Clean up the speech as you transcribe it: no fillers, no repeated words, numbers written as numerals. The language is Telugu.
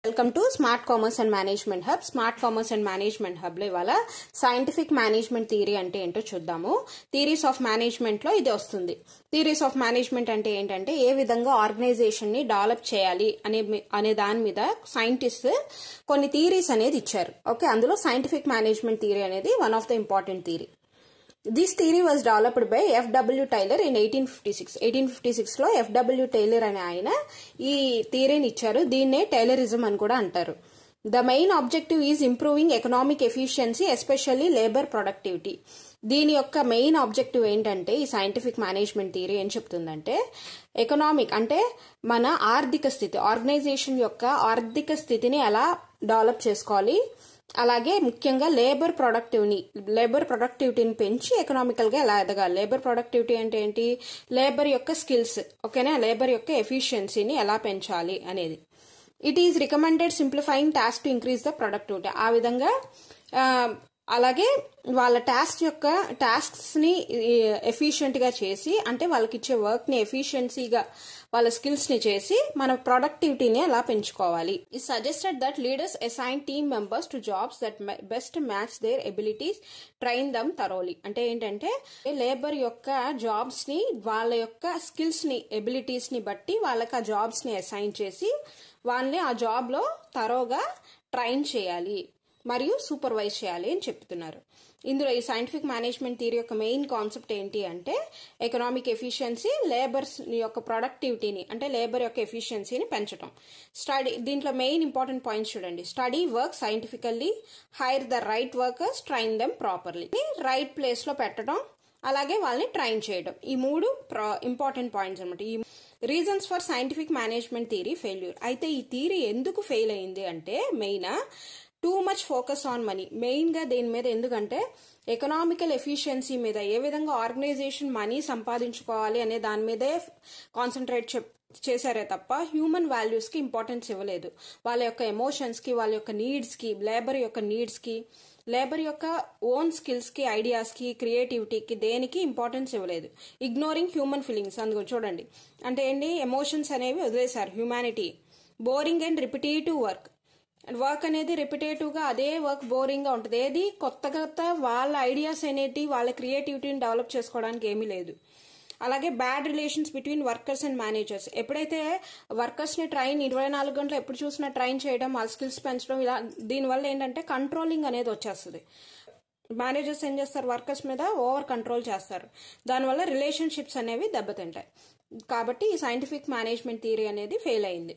Welcome to smart commerce and management hub. Smart commerce and management hub లో ఇవాళ సైంటిఫిక్ మేనేజ్మెంట్ థియరీ అంటే ఏంటో చూద్దాము. థియరీస్ ఆఫ్ మేనేజ్మెంట్ లో ఇది వస్తుంది. థియరీస్ ఆఫ్ మేనేజ్మెంట్ అంటే ఏంటంటే ఏ విధంగా ఆర్గనైజేషన్ ని డెవలప్ చేయాలి అనే దాని మీద సైంటిస్ట్ కొన్ని థియరీస్ అనేది ఇచ్చారు. ఓకే, అందులో సైంటిఫిక్ మేనేజ్మెంట్ థియరీ అనేది one of the important theory. This theory was developed by F.W. Taylor in 1856. 1856 లో F.W. Taylor అనే ఆయన ఈ థియరీని ఇచ్చారు. దీన్నే టైలరిజం అని కూడా అంటారు. The main objective is improving economic efficiency, especially labor productivity. దీని యొక్క మెయిన్ ఆబ్జెక్టివ్ ఏంటంటే ఈ సైంటిఫిక్ మేనేజ్మెంట్ థియరీ ఏం చెప్తుందంటే ఎకనామిక్ అంటే మన ఆర్థిక స్థితి, ఆర్గనైజేషన్ యొక్క ఆర్థిక స్థితిని ఎలా డెవలప్ చేసుకోవాలి, అలాగే ముఖ్యంగా లేబర్ ప్రొడక్టివిటీని పెంచి ఎకనామికల్ గా ఎలా ఎదగాలి. లేబర్ ప్రొడక్టివిటీ అంటే ఏంటి? లేబర్ యొక్క స్కిల్స్, ఓకేనా, లేబర్ యొక్క ఎఫిషియన్సీని ఎలా పెంచాలి అనేది. It is recommended simplifying task to increase the productivity. ఆ విధంగా అలాగే వాళ్ళ టాస్క్స్ ని ఎఫిషియెంట్ గా చేసి, అంటే వాళ్ళకి ఇచ్చే వర్క్ ని ఎఫిషియన్సీగా వాళ్ళ స్కిల్స్ ని చేసి మన ప్రొడక్టివిటీని ఎలా పెంచుకోవాలి. It suggested that leaders assign team members to jobs that best match their abilities, train them thoroughly. అంటే ఏంటంటే లేబర్ యొక్క జాబ్స్ ని వాళ్ళ యొక్క స్కిల్స్ ని ఎబిలిటీస్ ని బట్టి వాళ్ళకి ఆ జాబ్స్ ని అసైన్ చేసి వాళ్ళని ఆ జాబ్ లో థరోగా ట్రైన్ చేయాలి మరియు సూపర్వైజ్ చేయాలి అని చెప్తున్నారు. ఇందులో ఈ సైంటిఫిక్ మేనేజ్మెంట్ థియరీ యొక్క మెయిన్ కాన్సెప్ట్ ఏంటి అంటే ఎకనామిక్ ఎఫిషియన్సీ, లేబర్స్ యొక్క ప్రొడక్టివిటీని అంటే లేబర్ యొక్క ఎఫిషియన్సీని పెంచడం. దీంట్లో మెయిన్ ఇంపార్టెంట్ పాయింట్స్ చూడండి. Study work scientifically, hire the right workers, train them properly. Right place లో పెట్టడం, అలాగే వాళ్ళని ట్రైన్ చేయడం. ఈ మూడు ఇంపార్టెంట్ పాయింట్స్ అనమాట. ఈ reasons for scientific management theory failure. అయితే ఈ థియరీ ఎందుకు ఫెయిల్ అయింది అంటే main too much focus on money. Main గా దేని మీద, ఎందుకంటే ఎకనామికల్ ఎఫిషియన్సీ మీద, ఏ విధంగా ఆర్గనైజేషన్ మనీ సంపాదించుకోవాలి అనే దాని మీదే కాన్సన్ట్రేట్ చేశారే తప్ప హ్యూమన్ వాల్యూస్ కి ఇంపార్టెన్స్ ఇవ్వలేదు. వాళ్ళ యొక్క ఎమోషన్స్ కి, వాళ్ళ యొక్క నీడ్స్ కి, లేబర్ యొక్క నీడ్స్ కి, లేబర్ యొక్క ఓన్ స్కిల్స్ కి, ఐడియాస్ కి, క్రియేటివిటీకి దేనికి ఇంపార్టెన్స్ ఇవ్వలేదు. Ignoring human feelings. అందుకు చూడండి, అంటే ఏంటి, ఎమోషన్స్ అనేవి వదిలేశారు. Humanity. Boring and repetitive work అనేది రిపిటేటివ్ గా అదే వర్క్ బోరింగ్ గా ఉంటుంది. ఏది కొత్త వాళ్ళ ఐడియాస్ అనేటి, వాళ్ళ క్రియేటివిటీని డెవలప్ చేసుకోవడానికి ఏమీ లేదు. అలాగే bad relations between workers and managers. ఎప్పుడైతే వర్కర్స్ ని 24 గంటలు ఎప్పుడు చూసినా ట్రైన్ చేయడం, వాళ్ళ స్కిల్స్ పెంచడం, ఇలా దీనివల్ల ఏంటంటే కంట్రోలింగ్ అనేది వచ్చేస్తుంది. మేనేజర్స్ ఏం చేస్తారు, వర్కర్స్ మీద ఓవర్ కంట్రోల్ చేస్తారు. దానివల్ల రిలేషన్షిప్స్ అనేవి దెబ్బతింటాయి. కాబట్టి ఈ సైంటిఫిక్ మేనేజ్మెంట్ థియరీ అనేది ఫెయిల్ అయింది.